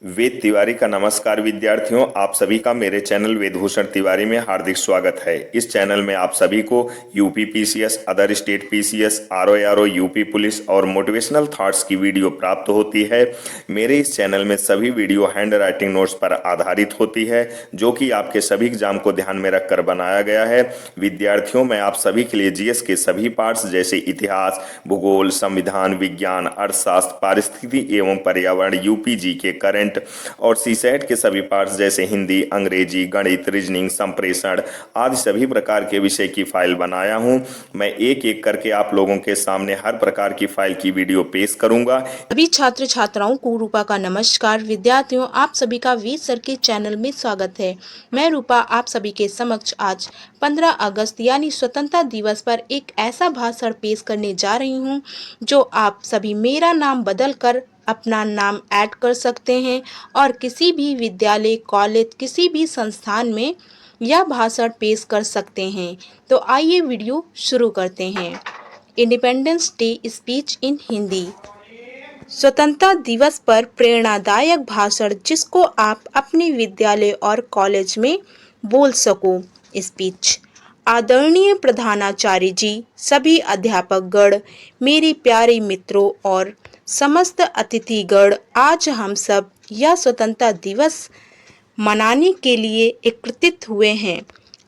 वेद तिवारी का नमस्कार विद्यार्थियों। आप सभी का मेरे चैनल वेदभूषण तिवारी में हार्दिक स्वागत है। इस चैनल में आप सभी को UP PCS, other state PCS, RO UP police और मोटिवेशनल थॉट्स की वीडियो प्राप्त होती है। मेरे इस चैनल में सभी वीडियो हैंड राइटिंग नोट्स पर आधारित होती है, जो कि आपके सभी एग्जाम को ध्यान में रखकर बनाया गया है। विद्यार्थियों, मैं आप सभी के लिए जीएस के सभी पार्ट्स जैसे इतिहास, भूगोल, संविधान, विज्ञान, अर्थशास्त्र, पारिस्थिति एवं पर्यावरण, यूपीजी के करंट और सीसेट के सभी पार्ट्स जैसे हिंदी, अंग्रेजी, गणित, रीजनिंग, संप्रेषण आदि सभी प्रकार के विषय की फाइल बनाया हूं। मैं एक एक करके आप लोगों के सामने हर प्रकार की फाइल की वीडियो पेश करूंगा। सभी छात्र छात्राओं को रूपा का नमस्कार। विद्यार्थियों, आप सभी का वेद सर के चैनल में स्वागत है। मैं रूपा आप सभी के समक्ष आज 15 अगस्त यानी स्वतंत्रता दिवस पर एक ऐसा भाषण पेश करने जा रही हूं जो आप सभी मेरा नाम बदल कर अपना नाम ऐड कर सकते हैं और किसी भी विद्यालय, कॉलेज, किसी भी संस्थान में यह भाषण पेश कर सकते हैं। तो आइए वीडियो शुरू करते हैं। Independence day speech in Hindi. स्वतंत्रता दिवस पर प्रेरणादायक भाषण जिसको आप अपने विद्यालय और कॉलेज में बोल सको। स्पीच। आदरणीय प्रधानाचार्य जी, सभी अध्यापकगण, मेरे प्यारे मित्रों और समस्त अतिथिगण, आज हम सब यह स्वतंत्रता दिवस मनाने के लिए एकत्रित हुए हैं।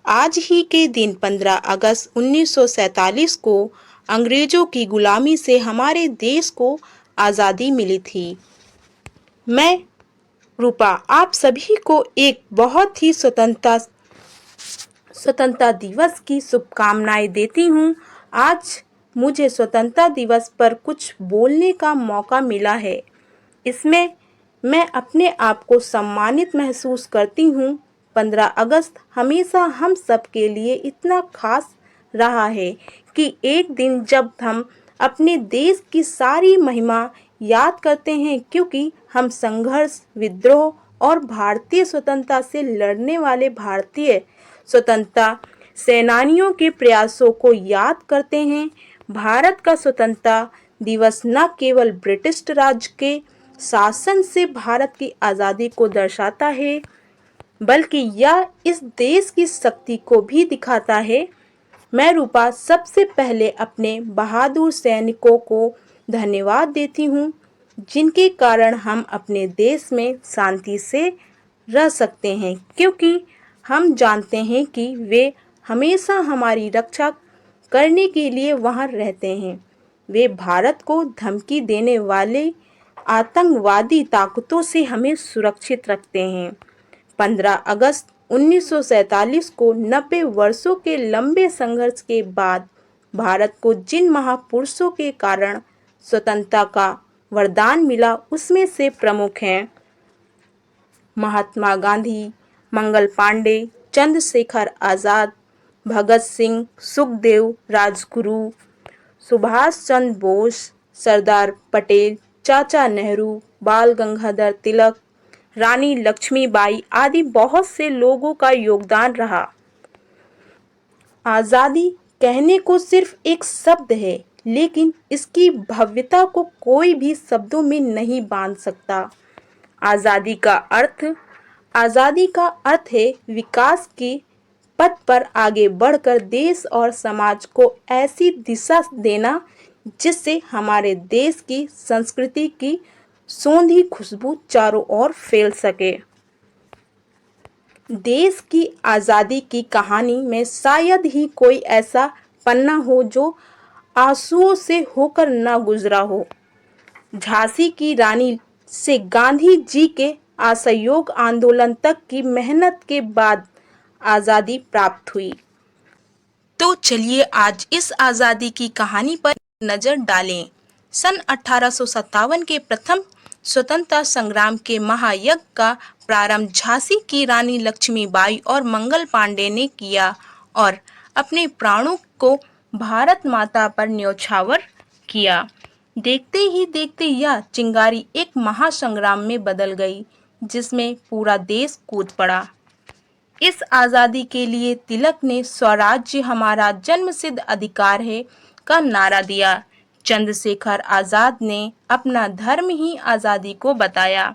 आज ही के दिन 15 अगस्त 1947 को अंग्रेजों की गुलामी से हमारे देश को आज़ादी मिली थी। मैं रूपा आप सभी को एक बहुत ही स्वतंत्रता दिवस की शुभकामनाएं देती हूँ। आज मुझे स्वतंत्रता दिवस पर कुछ बोलने का मौका मिला है। इसमें मैं अपने आप को सम्मानित महसूस करती हूँ। 15 अगस्त हमेशा हम सब के लिए इतना खास रहा है कि एक दिन जब हम अपने देश की सारी महिमा याद करते हैं, क्योंकि हम संघर्ष, विद्रोह और भारतीय स्वतंत्रता से लड़ने वाले भारतीय स्वतंत्रता सेनानियों के प्रयासों को याद करते हैं। भारत का स्वतंत्रता दिवस न केवल ब्रिटिश राज के शासन से भारत की आज़ादी को दर्शाता है, बल्कि यह इस देश की शक्ति को भी दिखाता है। मैं रूपा सबसे पहले अपने बहादुर सैनिकों को धन्यवाद देती हूँ, जिनके कारण हम अपने देश में शांति से रह सकते हैं, क्योंकि हम जानते हैं कि वे हमेशा हमारी रक्षा करने के लिए वहाँ रहते हैं। वे भारत को धमकी देने वाले आतंकवादी ताकतों से हमें सुरक्षित रखते हैं। 15 अगस्त 1947 को 90 वर्षों के लंबे संघर्ष के बाद भारत को जिन महापुरुषों के कारण स्वतंत्रता का वरदान मिला, उसमें से प्रमुख हैं महात्मा गांधी, मंगल पांडे, चंद्रशेखर आज़ाद, भगत सिंह, सुखदेव, राजगुरु, सुभाष चंद्र बोस, सरदार पटेल, चाचा नेहरू, बाल गंगाधर तिलक, रानी लक्ष्मीबाई आदि बहुत से लोगों का योगदान रहा। आज़ादी कहने को सिर्फ एक शब्द है, लेकिन इसकी भव्यता को कोई भी शब्दों में नहीं बांध सकता। आज़ादी का अर्थ है विकास के पथ पर आगे बढ़कर देश और समाज को ऐसी दिशा देना जिससे हमारे देश की संस्कृति की सौंधी खुशबू चारों ओर फैल सके। देश की आज़ादी की कहानी में शायद ही कोई ऐसा पन्ना हो जो आंसुओं से होकर न गुजरा हो। झांसी की रानी से गांधी जी के असहयोग आंदोलन तक की मेहनत के बाद आज़ादी प्राप्त हुई। तो चलिए आज इस आज़ादी की कहानी पर नज़र डालें। सन 1857 के प्रथम स्वतंत्रता संग्राम के महायज्ञ का प्रारंभ झांसी की रानी लक्ष्मीबाई और मंगल पांडे ने किया और अपने प्राणों को भारत माता पर न्यौछावर किया। देखते ही देखते यह चिंगारी एक महासंग्राम में बदल गई, जिसमें पूरा देश कूद पड़ा। इस आज़ादी के लिए तिलक ने स्वराज्य हमारा जन्मसिद्ध अधिकार है का नारा दिया। चंद्रशेखर आज़ाद ने अपना धर्म ही आज़ादी को बताया।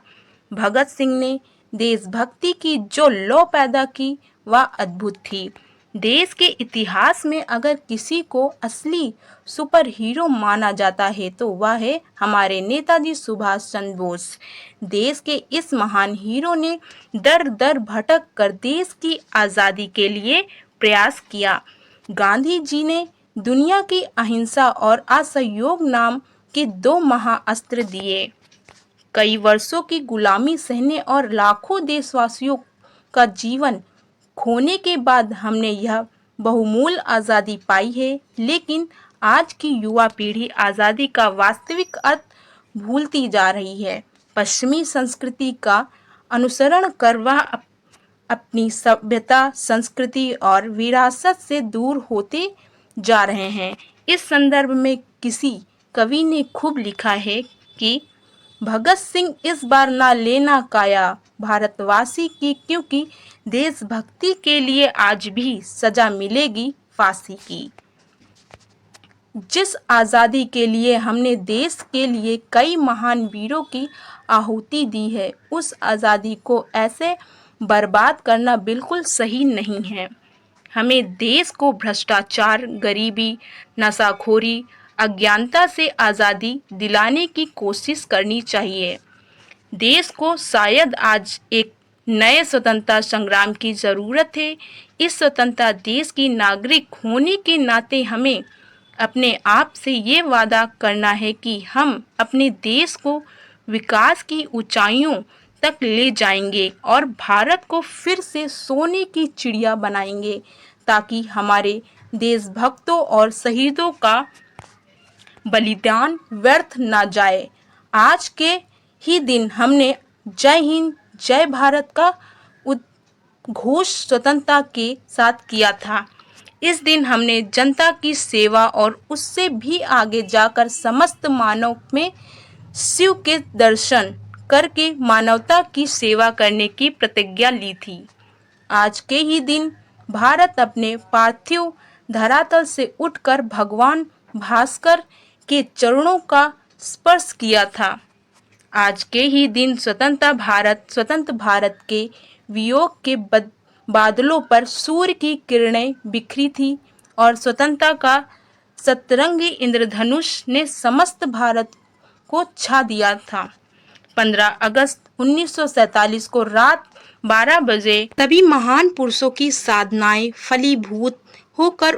भगत सिंह ने देशभक्ति की जो लौ पैदा की वह अद्भुत थी। देश के इतिहास में अगर किसी को असली सुपर हीरो माना जाता है तो वह है हमारे नेताजी सुभाष चंद्र बोस। देश के इस महान हीरो ने दर दर भटक कर देश की आज़ादी के लिए प्रयास किया। गांधी जी ने दुनिया की अहिंसा और असहयोग नाम के दो महाअस्त्र दिए। कई वर्षों की गुलामी सहने और लाखों देशवासियों का जीवन खोने के बाद हमने यह बहुमूल्य आज़ादी पाई है। लेकिन आज की युवा पीढ़ी आज़ादी का वास्तविक अर्थ भूलती जा रही है। पश्चिमी संस्कृति का अनुसरण कर वह अपनी सभ्यता, संस्कृति और विरासत से दूर होते जा रहे हैं। इस संदर्भ में किसी कवि ने खूब लिखा है कि भगत सिंह इस बार ना लेना काया भारतवासी की, क्योंकि देशभक्ति के लिए आज भी सजा मिलेगी फांसी की। जिस आज़ादी के लिए हमने देश के लिए कई महान वीरों की आहुति दी है, उस आज़ादी को ऐसे बर्बाद करना बिल्कुल सही नहीं है। हमें देश को भ्रष्टाचार, गरीबी, नशाखोरी, अज्ञानता से आज़ादी दिलाने की कोशिश करनी चाहिए। देश को शायद आज एक नए स्वतंत्रता संग्राम की ज़रूरत है। इस स्वतंत्र देश की नागरिक होने के नाते हमें अपने आप से ये वादा करना है कि हम अपने देश को विकास की ऊंचाइयों तक ले जाएंगे और भारत को फिर से सोने की चिड़िया बनाएंगे, ताकि हमारे देशभक्तों और शहीदों का बलिदान व्यर्थ ना जाए। आज के ही दिन हमने जय हिंद जय भारत का उद्घोष स्वतंत्रता के साथ किया था। इस दिन हमने जनता की सेवा और उससे भी आगे जाकर समस्त मानव में शिव के दर्शन करके मानवता की सेवा करने की प्रतिज्ञा ली थी। आज के ही दिन भारत अपने पार्थिव धरातल से उठकर भगवान भास्कर के चरणों का स्पर्श किया था। आज के ही दिन स्वतंत्र भारत के वियोग के बादलों पर सूर्य की किरणें बिखरी थी और स्वतंत्रता का सतरंगी इंद्रधनुष ने समस्त भारत को छा दिया था। 15 अगस्त 1947 को रात 12 बजे सभी महान पुरुषों की साधनाएं फलीभूत होकर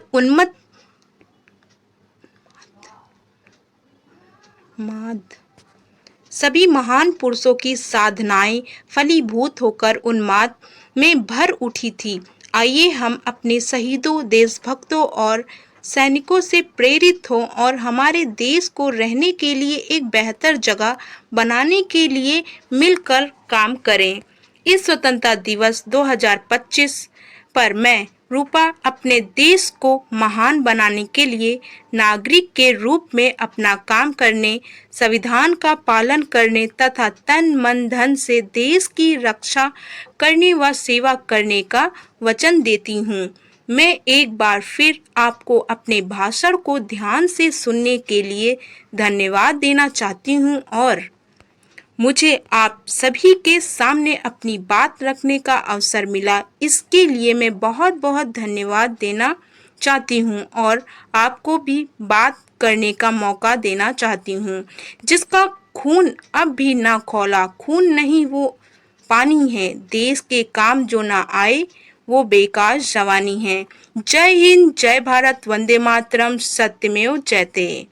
उन्माद में भर उठी थी। आइए हम अपने शहीदों, देशभक्तों और सैनिकों से प्रेरित हों और हमारे देश को रहने के लिए एक बेहतर जगह बनाने के लिए मिलकर काम करें। इस स्वतंत्रता दिवस 2025 पर मैं रूपा अपने देश को महान बनाने के लिए नागरिक के रूप में अपना काम करने, संविधान का पालन करने तथा तन मन धन से देश की रक्षा करने व सेवा करने का वचन देती हूँ। मैं एक बार फिर आपको अपने भाषण को ध्यान से सुनने के लिए धन्यवाद देना चाहती हूँ और मुझे आप सभी के सामने अपनी बात रखने का अवसर मिला, इसके लिए मैं बहुत बहुत धन्यवाद देना चाहती हूँ और आपको भी बात करने का मौका देना चाहती हूँ। जिसका खून अब भी ना खौला, खून नहीं वो पानी है, देश के काम जो ना आए वो बेकार जवानी है। जय हिंद, जय भारत, वंदे मातरम, सत्यमेव जयते।